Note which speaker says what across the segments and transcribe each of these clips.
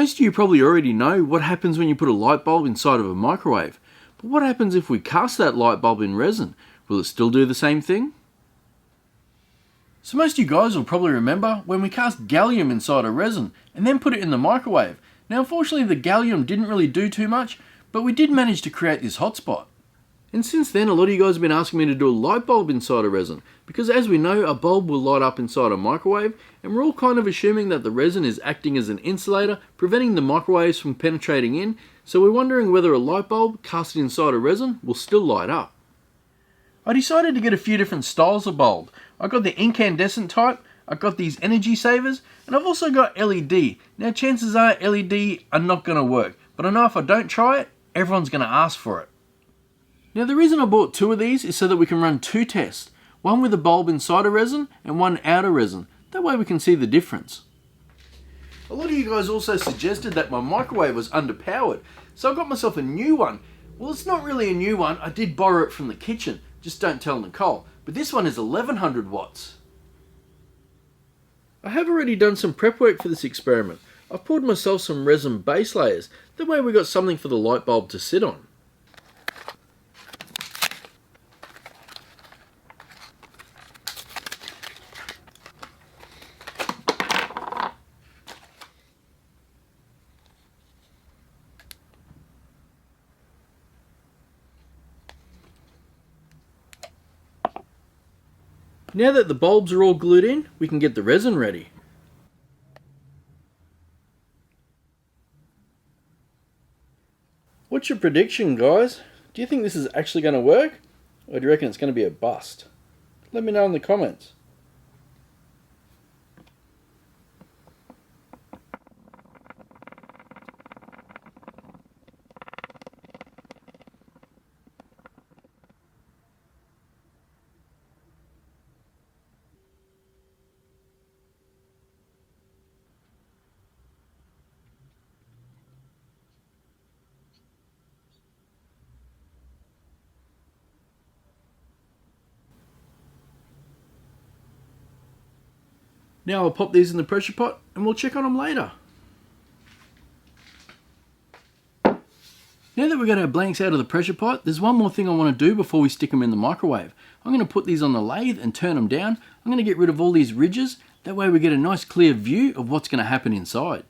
Speaker 1: Most of you probably already know what happens when you put a light bulb inside of a microwave. But what happens if we cast that light bulb in resin? Will it still do the same thing? So most of you guys will probably remember when we cast gallium inside a resin and then put it in the microwave. Now unfortunately the gallium didn't really do too much, but we did manage to create this hotspot. And since then a lot of you guys have been asking me to do a light bulb inside a resin, because as we know a bulb will light up inside a microwave, and we're all kind of assuming that the resin is acting as an insulator, preventing the microwaves from penetrating in, so we're wondering whether a light bulb cast inside a resin will still light up. I decided to get a few different styles of bulb. I got the incandescent type, I got these energy savers, and I've also got LED. Now chances are LED are not going to work, but I know if I don't try it, everyone's going to ask for it. Now the reason I bought two of these is so that we can run two tests, one with a bulb inside a resin and one out of resin. That way we can see the difference. A lot of you guys also suggested that my microwave was underpowered, so I got myself a new one. Well, it's not really a new one, I did borrow it from the kitchen, just don't tell Nicole, but this one is 1100 watts. I have already done some prep work for this experiment. I've poured myself some resin base layers, that way we got something for the light bulb to sit on. Now that the bulbs are all glued in, we can get the resin ready. What's your prediction, guys? Do you think this is actually going to work? Or do you reckon it's going to be a bust? Let me know in the comments. Now I'll pop these in the pressure pot and we'll check on them later. Now that we've got our blanks out of the pressure pot, there's one more thing I want to do before we stick them in the microwave. I'm going to put these on the lathe and turn them down. I'm going to get rid of all these ridges, that way we get a nice clear view of what's going to happen inside.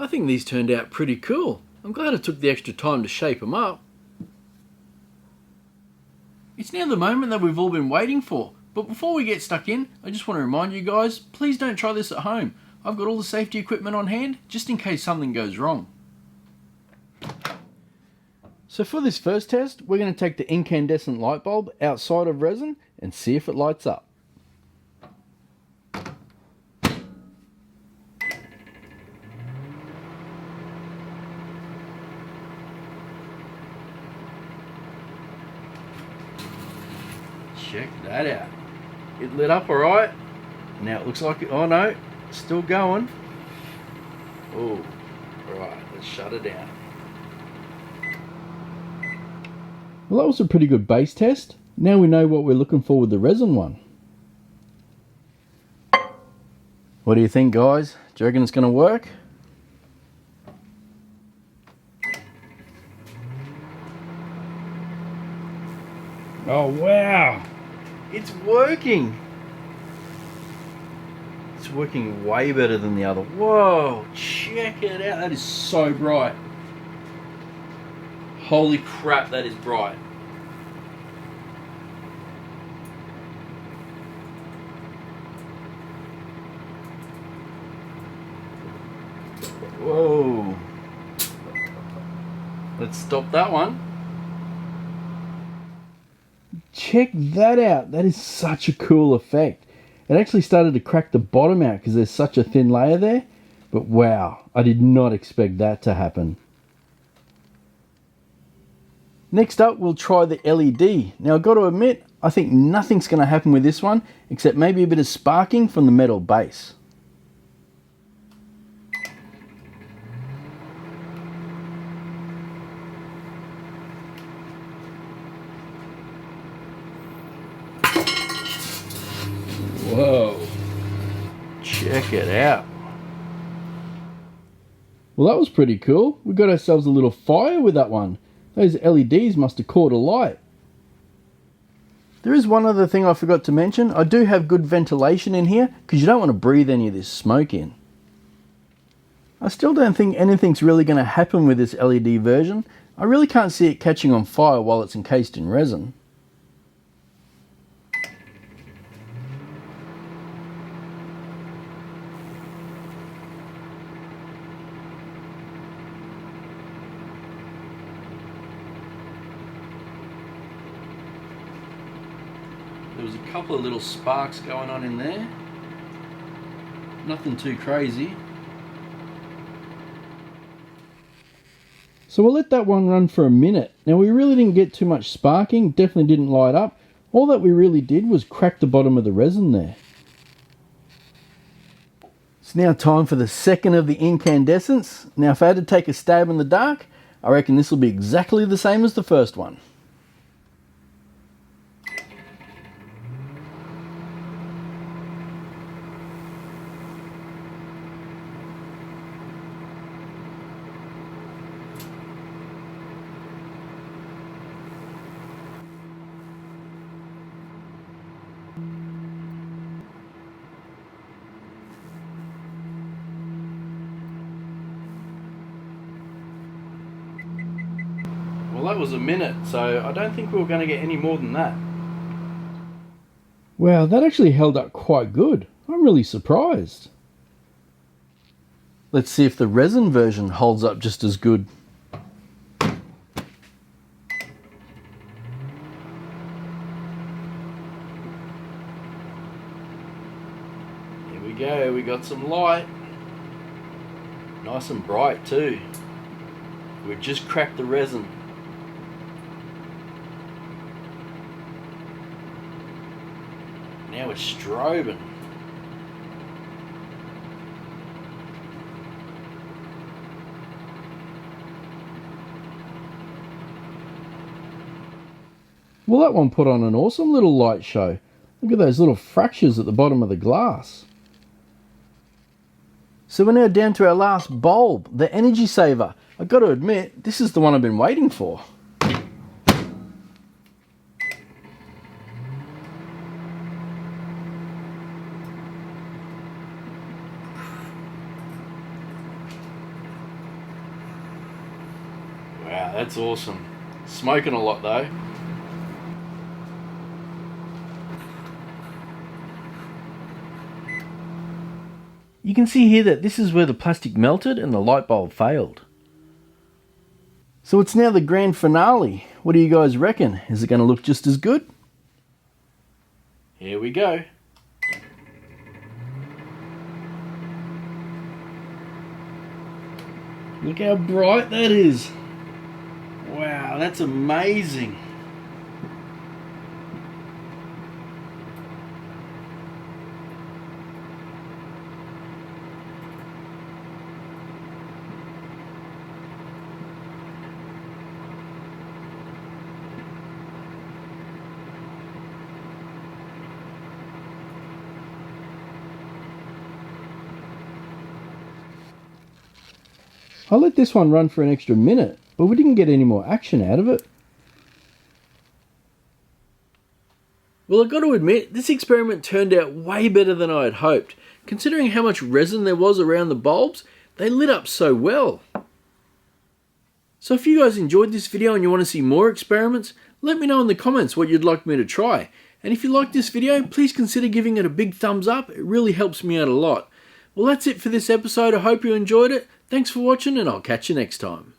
Speaker 1: I think these turned out pretty cool. I'm glad I took the extra time to shape them up. It's now the moment that we've all been waiting for, but before we get stuck in, I just want to remind you guys, please don't try this at home. I've got all the safety equipment on hand, just in case something goes wrong. So for this first test, we're going to take the incandescent light bulb outside of resin and see if it lights up. Check that out. It lit up alright. Now it looks like it, oh no, it's still going. Oh, alright, let's shut it down. Well, that was a pretty good base test. Now we know what we're looking for with the resin one. What do you think, guys? Do you reckon it's going to work? Oh wow, it's working. It's working way better than the other. Whoa, check it out. That is so bright. Holy crap, that is bright. Whoa. Let's stop that one. Check that out. That is such a cool effect. It actually started to crack the bottom out because there's such a thin layer there. But wow, I did not expect that to happen. Next up, we'll try the LED. Now I've got to admit, I think nothing's going to happen with this one except maybe a bit of sparking from the metal base. Whoa, check it out. Well, that was pretty cool. We got ourselves a little fire with that one. Those LEDs must have caught a light. There is one other thing I forgot to mention. I do have good ventilation in here because you don't want to breathe any of this smoke in. I still don't think anything's really going to happen with this LED version. I really can't see it catching on fire while it's encased in resin. There was a couple of little sparks going on in there. Nothing too crazy. So we'll let that one run for a minute. Now we really didn't get too much sparking, definitely didn't light up. All that we really did was crack the bottom of the resin there. It's now time for the second of the incandescents. Now if I had to take a stab in the dark, I reckon this will be exactly the same as the first one. Well, that was a minute, so I don't think we were going to get any more than that. Wow, that actually held up quite good. I'm really surprised. Let's see if the resin version holds up just as good. Here we go, we got some light. Nice and bright too. We just cracked the resin. Now it's strobing. Well, that one put on an awesome little light show. Look at those little fractures at the bottom of the glass. So we're now down to our last bulb, the energy saver. I've got to admit, this is the one I've been waiting for. Wow, that's awesome. Smoking a lot though. you can see here that this is where the plastic melted and the light bulb failed. So it's now the grand finale. What do you guys reckon? Is it going to look just as good? Here we go. Look how bright that is. Wow, that's amazing. I let this one run for an extra minute, but we didn't get any more action out of it. Well, I've got to admit, this experiment turned out way better than I had hoped. Considering how much resin there was around the bulbs, they lit up so well. So if you guys enjoyed this video and you want to see more experiments, let me know in the comments what you'd like me to try. And if you liked this video, please consider giving it a big thumbs up. It really helps me out a lot. Well, that's it for this episode. I hope you enjoyed it. Thanks for watching, and I'll catch you next time.